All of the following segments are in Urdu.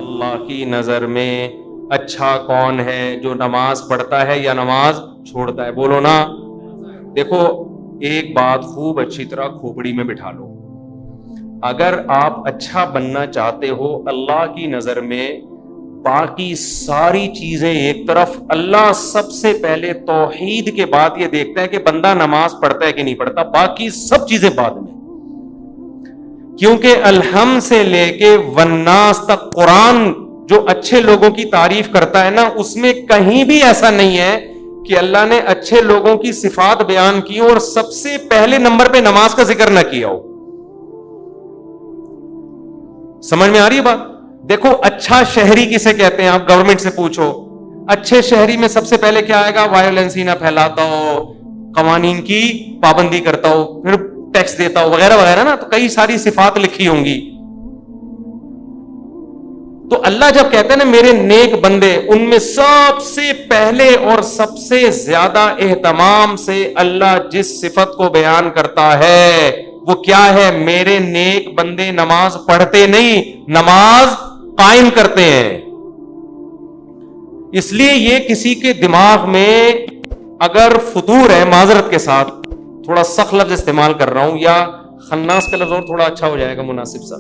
اللہ کی نظر میں اچھا کون ہے؟ جو نماز پڑھتا ہے یا نماز چھوڑتا ہے؟ بولو نا. دیکھو ایک بات خوب اچھی طرح کھوپڑی میں بٹھا لو. اگر آپ اچھا بننا چاہتے ہو اللہ کی نظر میں، باقی ساری چیزیں ایک طرف، اللہ سب سے پہلے توحید کے بعد یہ دیکھتا ہے کہ بندہ نماز پڑھتا ہے کہ نہیں پڑھتا، باقی سب چیزیں بعد میں. کیونکہ الحمد سے لے کے والناس تک قرآن جو اچھے لوگوں کی تعریف کرتا ہے نا، اس میں کہیں بھی ایسا نہیں ہے کہ اللہ نے اچھے لوگوں کی صفات بیان کی اور سب سے پہلے نمبر پہ نماز کا ذکر نہ کیا ہو. سمجھ میں آ رہی ہے بات؟ دیکھو اچھا شہری کسے کہتے ہیں؟ آپ گورنمنٹ سے پوچھو. اچھے شہری میں سب سے پہلے کیا آئے گا؟ وائلنس ہی نہ پھیلاتا ہو، قوانین کی پابندی کرتا ہو، پھر ٹیکس دیتا ہو، وغیرہ وغیرہ نا. تو کئی ساری صفات لکھی ہوں گی. تو اللہ جب کہتے ہیں نا میرے نیک بندے، ان میں سب سے پہلے اور سب سے زیادہ اہتمام سے اللہ جس صفت کو بیان کرتا ہے وہ کیا ہے؟ میرے نیک بندے نماز پڑھتے نہیں، نماز قائم کرتے ہیں. اس لیے یہ کسی کے دماغ میں اگر فطور ہے، معذرت کے ساتھ تھوڑا سخت لفظ استعمال کر رہا ہوں، یا خناس کا لفظ اور تھوڑا اچھا ہو جائے گا مناسب سا،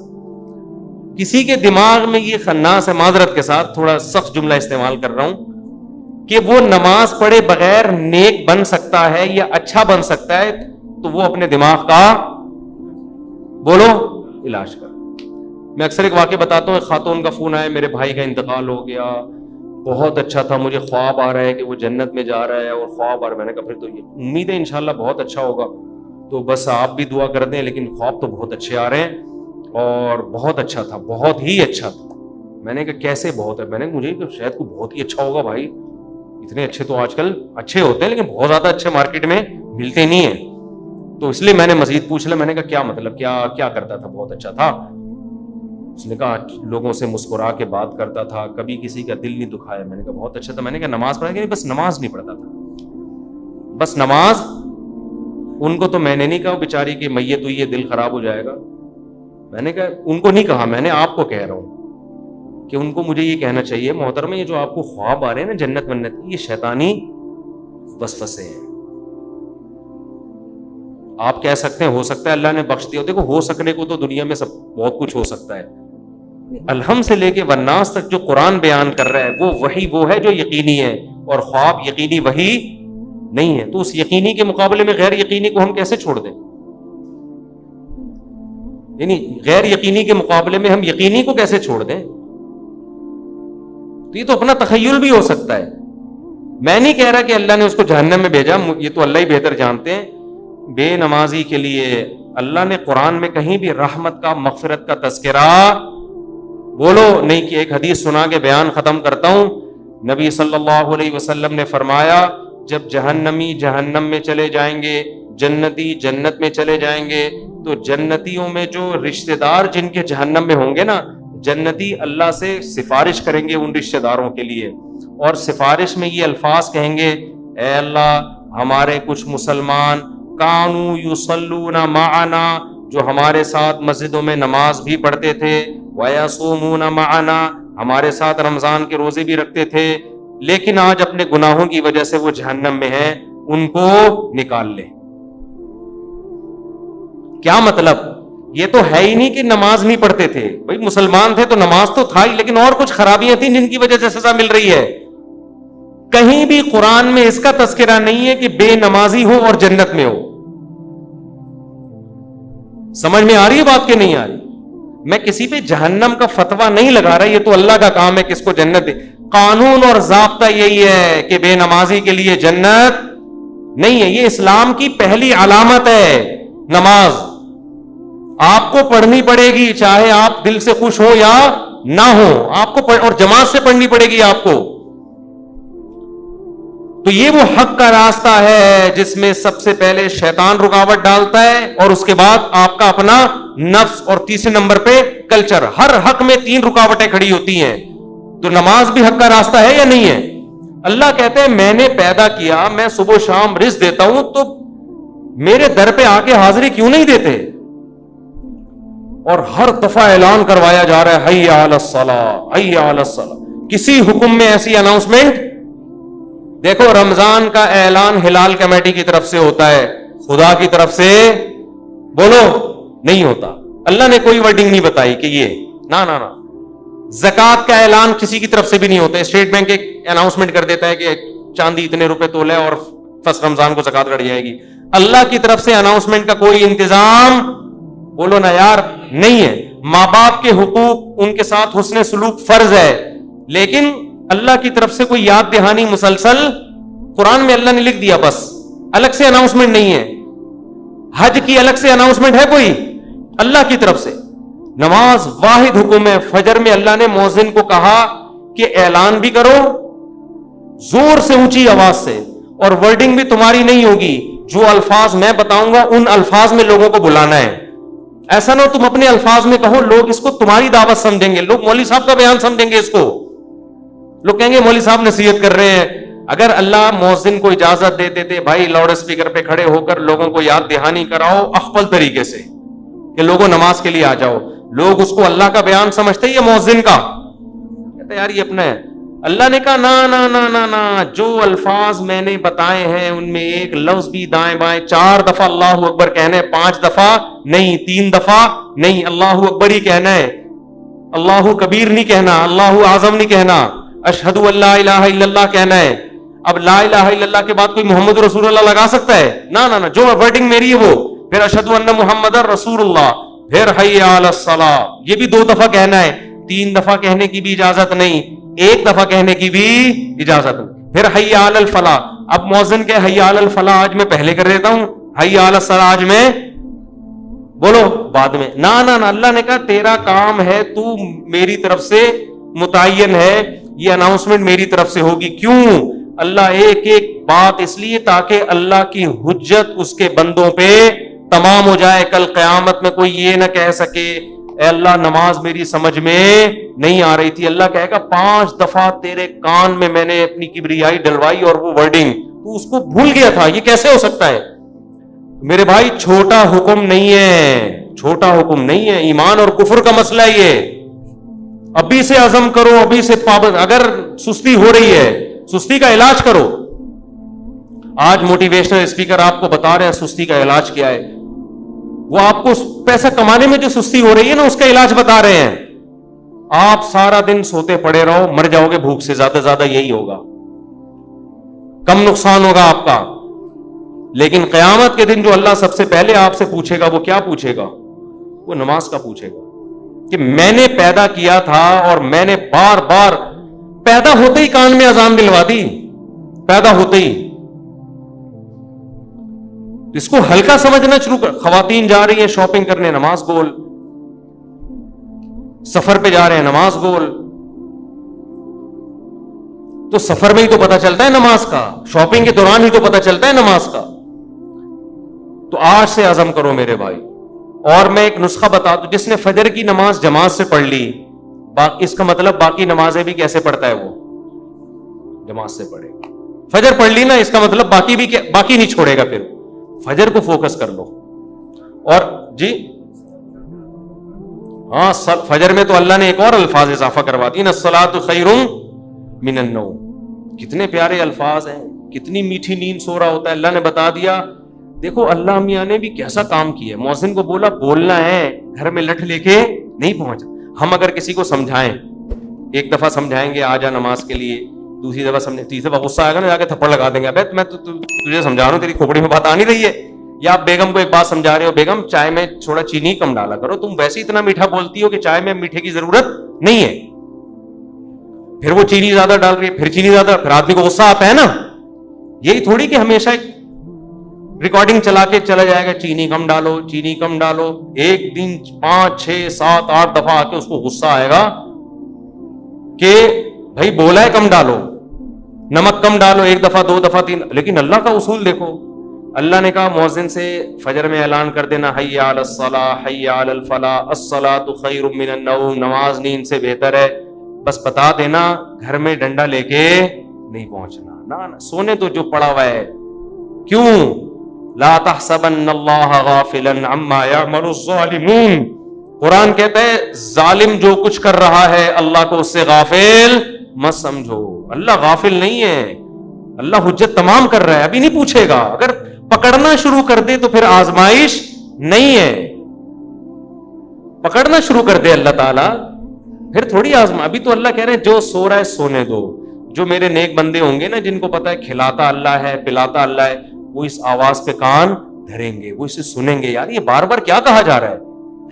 کسی کے دماغ میں یہ خناس ہے، معذرت کے ساتھ تھوڑا سخت جملہ استعمال کر رہا ہوں، کہ وہ نماز پڑھے بغیر نیک بن سکتا ہے یا اچھا بن سکتا ہے، تو وہ اپنے دماغ کا بولو علاج کر. میں اکثر ایک واقعہ بتاتا ہوں. ایک خاتون کا فون آیا، میرے بھائی کا انتقال ہو گیا، بہت اچھا تھا، مجھے خواب آ رہا ہے کہ وہ جنت میں جا رہا ہے، اور خواب آ رہا ہے. میں نے کہا پھر تو یہ امید ہے انشاءاللہ بہت اچھا ہوگا، تو بس آپ بھی دعا کر دیں، لیکن خواب تو بہت اچھے آ رہے ہیں، اور بہت اچھا تھا، بہت ہی اچھا تھا. میں نے کہا کیسے بہت ہے؟ میں نے مجھے شاید کوئی بہت ہی اچھا ہوگا بھائی، اتنے اچھے تو آج کل اچھے ہوتے ہیں لیکن بہت زیادہ اچھے مارکیٹ میں ملتے نہیں ہیں. تو اس لیے میں نے مزید پوچھ لیا. میں نے کہا کیا مطلب، کیا کرتا تھا؟ بہت اچھا تھا. اس نے کہا لوگوں سے مسکرا کے بات کرتا تھا، کبھی کسی کا دل نہیں دکھایا. میں نے کہا بہت اچھا تھا. میں نے کہا نماز پڑھا کہ نہیں؟ بس نماز نہیں پڑھتا تھا، بس نماز. ان کو تو میں نے نہیں کہا بیچاری کہ میت ہوئی ہے دل خراب ہو جائے گا. میں نے کہا ان کو نہیں کہا، میں نے آپ کو کہہ رہا ہوں کہ ان کو مجھے یہ کہنا چاہیے محترمہ، یہ جو آپ کو خواب آ رہے ہیں نا جنت منت، یہ شیطانی وسوسے ہیں. آپ کہہ سکتے ہیں ہو سکتا ہے اللہ نے بخش دیا. دیکھو ہو سکنے کو تو دنیا میں سب بہت کچھ ہو سکتا ہے. الحمد سے لے کے والناس تک جو قرآن بیان کر رہا ہے وہ وحی وہ ہے جو یقینی ہے، اور خواب یقینی وحی نہیں ہے. تو اس یقینی کے مقابلے میں غیر یقینی کو ہم کیسے چھوڑ دیں؟ یعنی غیر یقینی کے مقابلے میں ہم یقینی کو کیسے چھوڑ دیں؟ تو یہ تو اپنا تخیل بھی ہو سکتا ہے. میں نہیں کہہ رہا کہ اللہ نے اس کو جہنم میں بھیجا، یہ تو اللہ ہی بہتر جانتے ہیں. بے نمازی کے لیے اللہ نے قرآن میں کہیں بھی رحمت کا، مغفرت کا تذکرہ بولو نہیں کیا. ایک حدیث سنا کے بیان ختم کرتا ہوں. نبی صلی اللہ علیہ وسلم نے فرمایا جب جہنمی جہنم میں چلے جائیں گے، جنتی جنت میں چلے جائیں گے، تو جنتیوں میں جو رشتہ دار جن کے جہنم میں ہوں گے نا، جنتی اللہ سے سفارش کریں گے ان رشتہ داروں کے لیے، اور سفارش میں یہ الفاظ کہیں گے، اے اللہ ہمارے کچھ مسلمان کانوا یصلون معنا، جو ہمارے ساتھ مسجدوں میں نماز بھی پڑھتے تھے، ویصومون معنا، ہمارے ساتھ رمضان کے روزے بھی رکھتے تھے، لیکن آج اپنے گناہوں کی وجہ سے وہ جہنم میں ہیں، ان کو نکال لے. کیا مطلب؟ یہ تو ہے ہی نہیں کہ نماز نہیں پڑھتے تھے، بھائی مسلمان تھے تو نماز تو تھا ہی، لیکن اور کچھ خرابیاں تھیں جن کی وجہ سے سزا مل رہی ہے. کہیں بھی قرآن میں اس کا تذکرہ نہیں ہے کہ بے نمازی ہو اور جنت میں ہو. سمجھ میں آ رہی ہے بات کہ نہیں آ رہی؟ میں کسی پہ جہنم کا فتویٰ نہیں لگا رہا، یہ تو اللہ کا کام ہے کس کو جنت دے. قانون اور ضابطہ یہی ہے کہ بے نمازی کے لیے جنت نہیں ہے. یہ اسلام کی پہلی علامت ہے نماز. آپ کو پڑھنی پڑے گی چاہے آپ دل سے خوش ہو یا نہ ہو، آپ کو اور جماعت سے پڑھنی پڑے گی آپ کو. تو یہ وہ حق کا راستہ ہے جس میں سب سے پہلے شیطان رکاوٹ ڈالتا ہے، اور اس کے بعد آپ کا اپنا نفس، اور تیسرے نمبر پہ کلچر. ہر حق میں 3 رکاوٹیں کھڑی ہوتی ہیں. تو نماز بھی حق کا راستہ ہے یا نہیں ہے؟ اللہ کہتے ہیں میں نے پیدا کیا، میں صبح و شام رزق دیتا ہوں، تو میرے در پہ آ کے حاضری کیوں نہیں دیتے؟ اور ہر دفعہ اعلان کروایا جا رہا ہے حی علی الصلاۃ حی علی الصلاۃ. کسی حکم میں ایسی اناؤنسمنٹ دیکھو. رمضان کا اعلان ہلال کمیٹی کی طرف سے ہوتا ہے, خدا کی طرف سے بولو نہیں ہوتا. اللہ نے کوئی ورڈنگ نہیں بتائی کہ یہ نا نا نا. زکات کا اعلان کسی کی طرف سے بھی نہیں ہوتا. اسٹیٹ بینک ایک اناؤنسمنٹ کر دیتا ہے کہ چاندی اتنے روپے تولے اور فرسٹ رمضان کو زکات کٹ جائے گی. اللہ کی طرف سے اناؤنسمنٹ کا کوئی انتظام بولو نا یار نہیں ہے. ماں باپ کے حقوق, ان کے ساتھ حسن سلوک فرض ہے, لیکن اللہ کی طرف سے کوئی یاد دہانی مسلسل قرآن میں اللہ نے لکھ دیا, بس الگ سے اناؤنسمنٹ نہیں ہے. حج کی الگ سے اناؤنسمنٹ ہے کوئی اللہ کی طرف سے. نماز واحد حکم ہے. فجر میں اللہ نے مؤذن کو کہا کہ اعلان بھی کرو زور سے, اونچی آواز سے, اور ورڈنگ بھی تمہاری نہیں ہوگی. جو الفاظ میں بتاؤں گا ان الفاظ میں لوگوں کو بلانا ہے. ایسا نہ ہو تم اپنے الفاظ میں کہو, لوگ اس کو تمہاری دعوت سمجھیں گے, لوگ مولوی صاحب کا بیان سمجھیں گے اس کو. لوگ کہیں گے مولوی صاحب نصیحت کر رہے ہیں. اگر اللہ مؤذن کو اجازت دیتے تھے بھائی لاؤڈ اسپیکر پہ کھڑے ہو کر لوگوں کو یاد دہانی کراؤ اخفل طریقے سے کہ لوگوں نماز کے لیے آ جاؤ, لوگ اس کو اللہ کا بیان سمجھتے یا مؤذن کا؟ کہتے یار یہ اپنا ہے. اللہ نے کہا نا نا نا نا نا, جو الفاظ میں نے بتائے ہیں ان میں ایک لفظ بھی دائیں بائیں 4 دفعہ اللہ اکبر کہنا ہے, 5 دفعہ نہیں, 3 دفعہ نہیں, اللہ اکبر ہی کہنا ہے. اللہ کبیر نہیں کہنا, اللہ اعظم نہیں کہنا, اشہد ان لا الہ الا اللہ کہنا ہے. اب لا الہ الا اللہ کے بعد کوئی محمد رسول اللہ لگا سکتا ہے؟ نا نا نا, جو ورڈنگ میری ہے وہ, پھر اشہد ان محمد رسول اللہ, پھر حی علی الصلاۃ, یہ بھی 2 دفعہ کہنا ہے. 3 دفعہ کہنے کی بھی اجازت نہیں, 1 دفعہ کہنے کی بھی اجازت نہیں. پھر حی علی الفلاح. اب مؤذن کے حی علی الفلاح آج میں پہلے کر دیتا ہوں, حی علی الصلاۃ آج میں بولو بعد میں. نا نا نا, اللہ نے کہا تیرا کام ہے, تو میری طرف سے متعین ہے, یہ اناؤنسمنٹ میری طرف سے ہوگی. کیوں؟ اللہ ایک ایک بات اس لیے تاکہ اللہ کی حجت اس کے بندوں پہ تمام ہو جائے. کل قیامت میں کوئی یہ نہ کہہ سکے اے اللہ نماز میری سمجھ میں نہیں آ رہی تھی. اللہ کہے گا 5 دفعہ تیرے کان میں نے اپنی کبریائی ڈلوائی اور وہ ورڈنگ تو اس کو بھول گیا تھا. یہ کیسے ہو سکتا ہے؟ میرے بھائی چھوٹا حکم نہیں ہے, چھوٹا حکم نہیں ہے. ایمان اور کفر کا مسئلہ یہ, ابھی سے عزم کرو, ابھی سے پابند. اگر سستی ہو رہی ہے سستی کا علاج کرو. آج موٹیویشنل اسپیکر آپ کو بتا رہے ہیں سستی کا علاج کیا ہے. وہ آپ کو پیسہ کمانے میں جو سستی ہو رہی ہے نا اس کا علاج بتا رہے ہیں. آپ سارا دن سوتے پڑے رہو, مر جاؤ گے بھوک سے, زیادہ زیادہ یہی ہوگا, کم نقصان ہوگا آپ کا. لیکن قیامت کے دن جو اللہ سب سے پہلے آپ سے پوچھے گا وہ کیا پوچھے گا؟ وہ نماز کا پوچھے گا کہ میں نے پیدا کیا تھا اور میں نے بار بار پیدا ہوتے ہی کان میں اذان دلوا دی, پیدا ہوتے ہی. اس کو ہلکا سمجھنا شروع کر. خواتین جا رہی ہیں شاپنگ کرنے, نماز گول. سفر پہ جا رہے ہیں, نماز گول. تو سفر میں ہی تو پتہ چلتا ہے نماز کا, شاپنگ کے دوران ہی تو پتہ چلتا ہے نماز کا. تو آج سے عزم کرو میرے بھائی. اور میں ایک نسخہ بتا دوں, جس نے فجر کی نماز جماعت سے پڑھ لی, اس کا مطلب باقی نمازیں بھی کیسے پڑھتا ہے وہ؟ جماعت سے پڑھے. فجر پڑھ لی نا, اس کا مطلب باقی نہیں چھوڑے گا. پھر فجر کو فوکس کر لو. اور جی ہاں, فجر میں تو اللہ نے ایک اور الفاظ اضافہ کروا دی نا, الصلاۃ خیر من النوم. کتنے پیارے الفاظ ہیں, کتنی میٹھی نیند سو رہا ہوتا ہے. اللہ نے بتا دیا. دیکھو اللہ میاں نے بھی کیسا کام کیا. مؤذن کو بولا بولنا ہے, گھر میں لٹھ لے کے نہیں پہنچا. ہم اگر کسی کو سمجھائیں, 1 دفعہ سمجھائیں گے آ جا نماز کے لیے, دوسری دفعہ سمجھیں, تیسری دفعہ غصہ آئے گا نا, جا کے تھپڑ لگا دیں گے. ابے میں تجھے سمجھا رہا ہوں, تیری کھوپڑی میں بات آ نہیں رہی ہے. یا آپ بیگم کو ایک بات سمجھا رہے ہو, بیگم چائے میں تھوڑا چینی کم ڈالا کرو, تم ویسے اتنا میٹھا بولتی ہو کہ چائے میں میٹھے کی ضرورت نہیں ہے. پھر وہ چینی زیادہ ڈال رہی ہے, پھر چینی زیادہ, پھر آدمی کو غصہ آتا ہے نا. یہی تھوڑی کہ ہمیشہ ایک ریکارڈنگ چلا کے چلا جائے گا, چینی کم ڈالو, چینی کم ڈالو. ایک دن 5 6 7 8 دفعہ آ کے اس کو غصہ آئے گا کہ بھائی بولا ہے کم ڈالو, نمک کم ڈالو, 1 دفعہ 2 دفعہ 3. لیکن اللہ کا اصول دیکھو. اللہ نے کہا مؤذن سے فجر میں اعلان کر دینا, حی علی الصلاۃ حی علی الفلاح الصلاۃ خیر من النوم. نماز نیند سے بہتر ہے. بس بتا دینا, گھر میں ڈنڈا لے کے نہیں پہنچنا. نہ سونے تو جو پڑا ہوا ہے. کیوں؟ لا تحسبن اللہ غافلا عما يعمل الظالمون. قرآن کہتا ہے ظالم جو کچھ کر رہا ہے اللہ کو اس سے غافل مت سمجھو. اللہ غافل نہیں ہے, اللہ حجت تمام کر رہا ہے, ابھی نہیں پوچھے گا. اگر پکڑنا شروع کر دے تو پھر آزمائش نہیں ہے. پکڑنا شروع کر دے اللہ تعالیٰ پھر تھوڑی آزما. ابھی تو اللہ کہہ رہے ہیں جو سو رہا ہے سونے دو. جو میرے نیک بندے ہوں گے نا, جن کو پتا ہے کھلاتا اللہ ہے پلاتا اللہ ہے, وہ اس آواز پہ کان دھریں گے, وہ اسے سنیں گے. یار یہ بار بار کیا کہا جا رہا ہے؟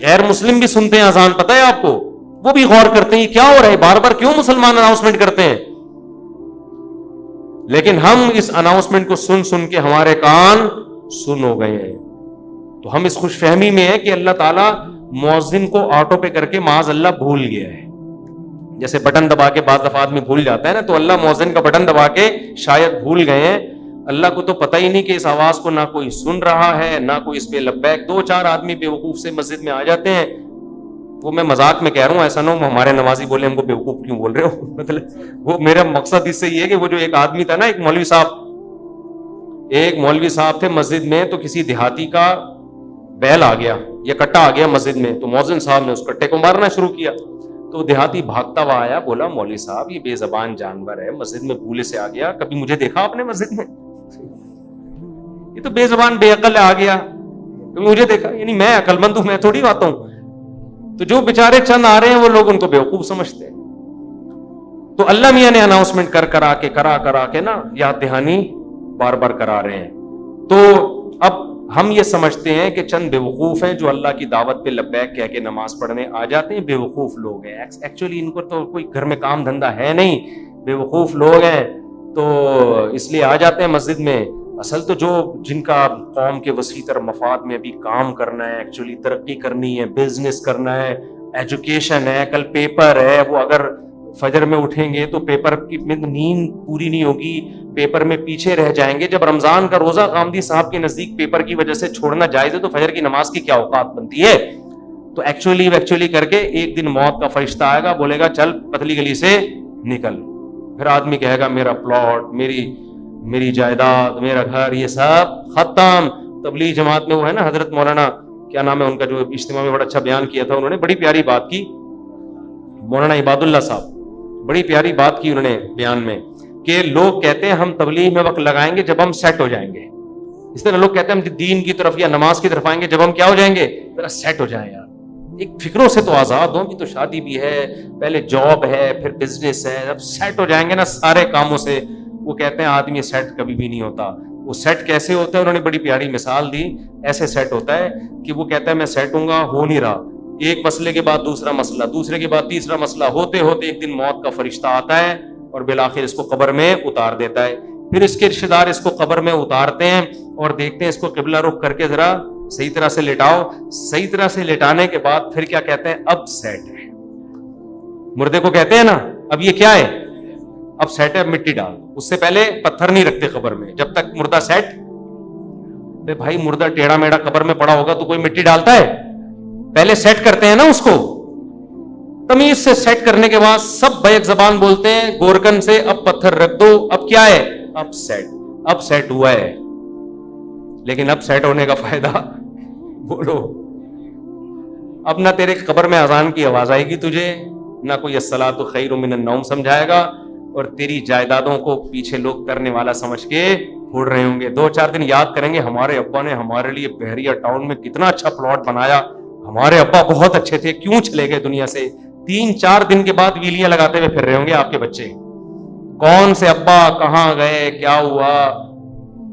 غیر مسلم بھی سنتے ہیں اذان, پتہ ہے آپ کو, وہ بھی غور کرتے ہیں یہ کیا ہو رہا ہے, بار بار کیوں مسلمان اناؤنسمنٹ کرتے ہیں. لیکن ہم اس اناؤنسمنٹ کو سن سن کے ہمارے کان سن ہو گئے ہیں. تو ہم اس خوش فہمی میں ہیں کہ اللہ تعالیٰ مؤذن کو آٹو پہ کر کے معاذ اللہ بھول گیا ہے. جیسے بٹن دبا کے بعض دفعہ آدمی بھول جاتا ہے نا, تو اللہ مؤذن کا بٹن دبا کے شاید بھول گئے ہیں. اللہ کو تو پتہ ہی نہیں کہ اس آواز کو نہ کوئی سن رہا ہے نہ کوئی اس پہ لبیک. 2-4 آدمی بیوقوف سے مسجد میں آ جاتے ہیں. وہ میں مذاق میں کہہ رہا ہوں, ایسا نہ ہو ہمارے نمازی بولے ہم کو بیوقوف کیوں بول رہے ہو. مطلب وہ میرا مقصد اس سے یہ ہے کہ وہ جو ایک آدمی تھا نا, ایک مولوی صاحب تھے مسجد میں, تو کسی دیہاتی کا بیل آ گیا یا کٹا آ گیا مسجد میں, تو مؤذن صاحب نے اس کٹے کو مارنا شروع کیا. تو دیہاتی بھاگتا ہوا آیا, بولا مولوی صاحب یہ بے زبان جانور ہے, مسجد میں بھولے سے آ گیا, کبھی مجھے دیکھا آپ نے مسجد میں؟ یہ تو بے زبان بے عقل آ گیا, کبھی مجھے دیکھا؟ یعنی میں عقل مند ہوں, میں تھوڑی آتا ہوں. تو جو بیچارے چند آ رہے ہیں وہ لوگ ان کو بیوقوف سمجھتے ہیں. تو اللہ میاں نے اناؤنسمنٹ کرا کے نا یاد دہانی بار بار کرا رہے ہیں. تو اب ہم یہ سمجھتے ہیں کہ چند بیوقوف ہیں جو اللہ کی دعوت پہ لبیک کہہ کے نماز پڑھنے آ جاتے ہیں. بیوقوف لوگ ہیں, ایکچولی ان کو تو کوئی گھر میں کام دھندا ہے نہیں, بیوقوف لوگ ہیں تو اس لیے آ جاتے ہیں مسجد میں. اصل تو جن کا قوم کے وسیع تر مفاد میں بھی کام کرنا ہے, ایکچولی ترقی کرنی ہے, بزنس کرنا ہے, ایجوکیشن ہے, کل پیپر ہے, وہ اگر فجر میں اٹھیں گے تو پیپر کی نیند پوری نہیں ہوگی, پیپر میں پیچھے رہ جائیں گے. جب رمضان کا روزہ غامدی صاحب کے نزدیک پیپر کی وجہ سے چھوڑنا جائز ہے تو فجر کی نماز کی کیا اوقات بنتی ہے؟ تو ایکچولی کر کے ایک دن موت کا فرشتہ آئے گا, بولے گا چل پتلی گلی سے نکل. پھر آدمی کہے گا میرا پلاٹ, میری جائیداد, میرا گھر, یہ سب ختم. تبلیغ جماعت میں وہ ہے نا حضرت مولانا کیا نام ہے ان کا, جو اجتماع میں بڑا اچھا بیان کیا تھا, انہوں نے بڑی پیاری بات کی, مولانا عباد اللہ صاحب, بڑی پیاری بات کی انہوں نے بیان میں, کہ لوگ کہتے ہیں ہم تبلیغ میں وقت لگائیں گے جب ہم سیٹ ہو جائیں گے. اس طرح لوگ کہتے ہیں ہم دین کی طرف یا نماز کی طرف آئیں گے جب ہم کیا ہو جائیں گے, ذرا سیٹ ہو جائیں. یار ایک فکروں سے تو آزاد ہوں, بھی تو شادی بھی ہے, پہلے جاب ہے, پھر بزنس ہے, جب سیٹ ہو جائیں گے نا سارے کاموں سے. وہ کہتے ہیں آدمی سیٹ کبھی بھی نہیں ہوتا. وہ سیٹ کیسے ہوتا ہے, انہوں نے بڑی پیاری مثال دی. ایسے سیٹ ہوتا ہے کہ وہ کہتا ہے میں سیٹ ہوں گا, ہو نہیں رہا, ایک مسئلے کے بعد دوسرا مسئلہ, دوسرے کے بعد تیسرا مسئلہ, ہوتے ہوتے ایک دن موت کا فرشتہ آتا ہے اور بالآخر اس کو قبر میں اتار دیتا ہے. پھر اس کے رشتے دار اس کو قبر میں اتارتے ہیں اور دیکھتے ہیں اس کو قبلہ رخ کر کے ذرا صحیح طرح سے لٹاؤ. صحیح طرح سے لٹانے کے بعد پھر کیا کہتے ہیں, اب سیٹ ہے. مردے کو کہتے ہیں نا اب یہ کیا ہے, اب سیٹ ہے, اب مٹی ڈال. اس سے پہلے پتھر نہیں رکھتے قبر میں جب تک مردہ سیٹ. بھائی مردہ ٹیڑھا میڑھا قبر میں پڑا ہوگا تو کوئی مٹی ڈالتا ہے؟ پہلے سیٹ کرتے ہیں نا اس کو, تمیز سے سیٹ کرنے کے بعد سب بیک زبان بولتے ہیں گورکن سے, اب پتھر رکھ دو, اب کیا ہے, اب سیٹ ہوا ہے. لیکن اب سیٹ ہونے کا فائدہ بولو, اب نہ تیرے قبر میں اذان کی آواز آئے گی تجھے, نہ کوئی الصلاۃ خیر من النوم سمجھائے گا, اور تیری جائیدادوں کو پیچھے لوگ کرنے والا سمجھ کے پھوڑ رہے ہوں گے. 2-4 دن یاد کریں گے ہمارے ابا نے ہمارے لیے بحریہ ٹاؤن میں کتنا اچھا پلاٹ بنایا, ہمارے ابا بہت اچھے تھے, کیوں چلے گئے دنیا سے. 3-4 دن کے بعد ویلیاں لگاتے ہوئے پھر رہے ہوں گے آپ کے بچے, کون سے ابا کہاں گئے, کیا ہوا,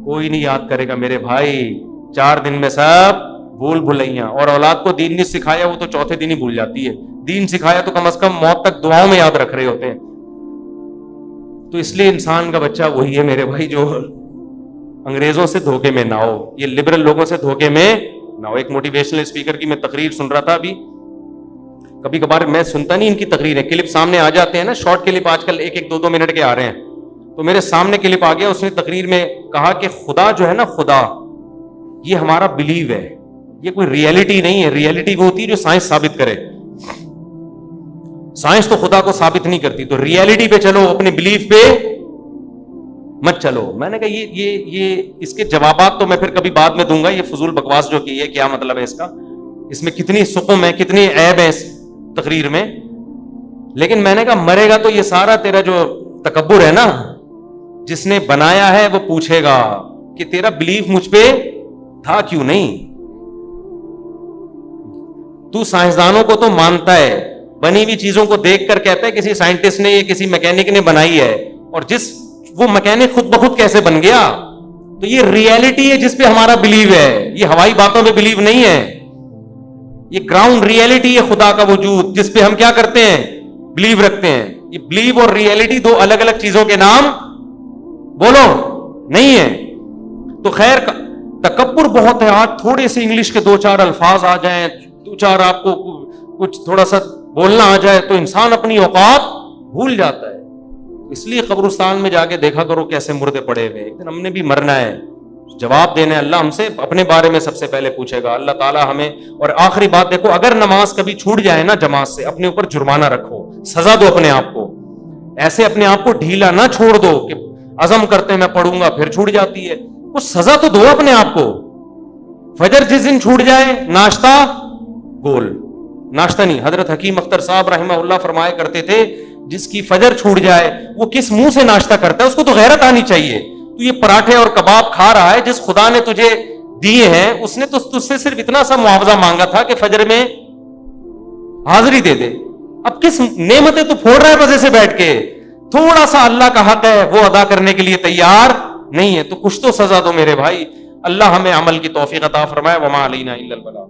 کوئی نہیں یاد کرے گا میرے بھائی. 4 دن میں سب بھول بھلائیاں. اور اولاد کو دین نہیں سکھایا وہ تو چوتھے دن ہی بھول جاتی ہے, دین سکھایا تو کم از کم موت تک دعاؤں میں یاد رکھ رہے ہوتے ہیں. تو اس لیے انسان کا بچہ وہی ہے میرے بھائی جو انگریزوں سے دھوکے میں نہ ہو, یہ لبرل لوگوں سے دھوکے میں نہ ہو. ایک موٹیویشنل اسپیکر کی میں تقریر سن رہا تھا ابھی, کبھی کبھار میں سنتا نہیں ان کی تقریریں, کلپ سامنے آ جاتے ہیں نا, شارٹ کلپ آج کل 1-1, 2-2 منٹ کے آ رہے ہیں. تو میرے سامنے کلپ آ گیا, اس نے تقریر میں کہا کہ خدا جو ہے نا, خدا یہ ہمارا بلیو ہے, یہ کوئی ریئلٹی نہیں ہے. ریئلٹی وہ ہوتی ہے جو سائنس ثابت کرے, سائنس تو خدا کو ثابت نہیں کرتی. تو ریئلٹی پہ چلو, اپنے بلیف پہ مت چلو. میں نے کہا یہ اس کے جوابات تو میں پھر کبھی بعد میں دوں گا, یہ فضول بکواس جو کی ہے کیا مطلب ہے اس کا. اس میں کتنی سقم ہے, کتنی عیب ہے اس تقریر میں. لیکن میں نے کہا مرے گا تو یہ سارا تیرا جو تکبر ہے نا, جس نے بنایا ہے وہ پوچھے گا کہ تیرا بلیف مجھ پہ تھا کیوں نہیں. تو سائنسدانوں کو تو مانتا ہے, بنی ہوئی چیزوں کو دیکھ کر کہتا ہے کسی سائنٹسٹ نے یا کسی میکینک نے بنائی ہے, اور وہ میکینک خود بخود کیسے بن گیا. تو یہ ریئلٹی ہے جس پہ ہمارا بلیو ہے, یہ ہوائی باتوں پہ بلیو نہیں ہے. یہ گراؤنڈ ریئلٹی ہے خدا کا وجود, جس پہ ہم کیا کرتے ہیں, بلیو رکھتے ہیں. یہ بلیو اور ریئلٹی دو الگ الگ چیزوں کے نام بولو نہیں ہے. تو خیر تکبر بہت ہے. آج تھوڑے سے انگلش کے 2-4 الفاظ آ جائیں, 2-4 آپ کو کچھ تھوڑا سا بولنا آ جائے تو انسان اپنی اوقات بھول جاتا ہے. اس لیے قبرستان میں جا کے دیکھا کرو کیسے مردے پڑے ہوئے. ایک دن ہم نے بھی مرنا ہے, جواب دینا ہے. اللہ ہم سے اپنے بارے میں سب سے پہلے پوچھے گا اللہ تعالیٰ ہمیں. اور آخری بات دیکھو, اگر نماز کبھی چھوٹ جائے نا جماعت سے, اپنے اوپر جرمانہ رکھو, سزا دو اپنے آپ کو. ایسے اپنے آپ کو ڈھیلا نہ چھوڑ دو کہ عزم کرتے میں پڑھوں گا پھر چھوٹ جاتی ہے. کچھ سزا تو دو اپنے آپ کو. فجر جس دن چھوٹ جائے ناشتہ گول, ناشتہ نہیں. حضرت حکیم اختر صاحب رحمہ اللہ فرمایا کرتے تھے جس کی فجر چھوٹ جائے وہ کس منہ سے ناشتہ کرتا ہے, اس کو تو غیرت آنی چاہیے. تو یہ پراٹھے اور کباب کھا رہا ہے, جس خدا نے تجھے دیے ہیں اس نے تو تجھ سے صرف اتنا سا معاوضہ مانگا تھا کہ فجر میں حاضری دے دے. اب کس نعمتیں تو پھوڑ رہا ہے مزے سے بیٹھ کے, تھوڑا سا اللہ کا حق ہے وہ ادا کرنے کے لیے تیار نہیں ہے. تو کچھ تو سزا دو میرے بھائی. اللہ ہمیں عمل کی توفیق عطا فرمائے. وما علینا الا البلاغ.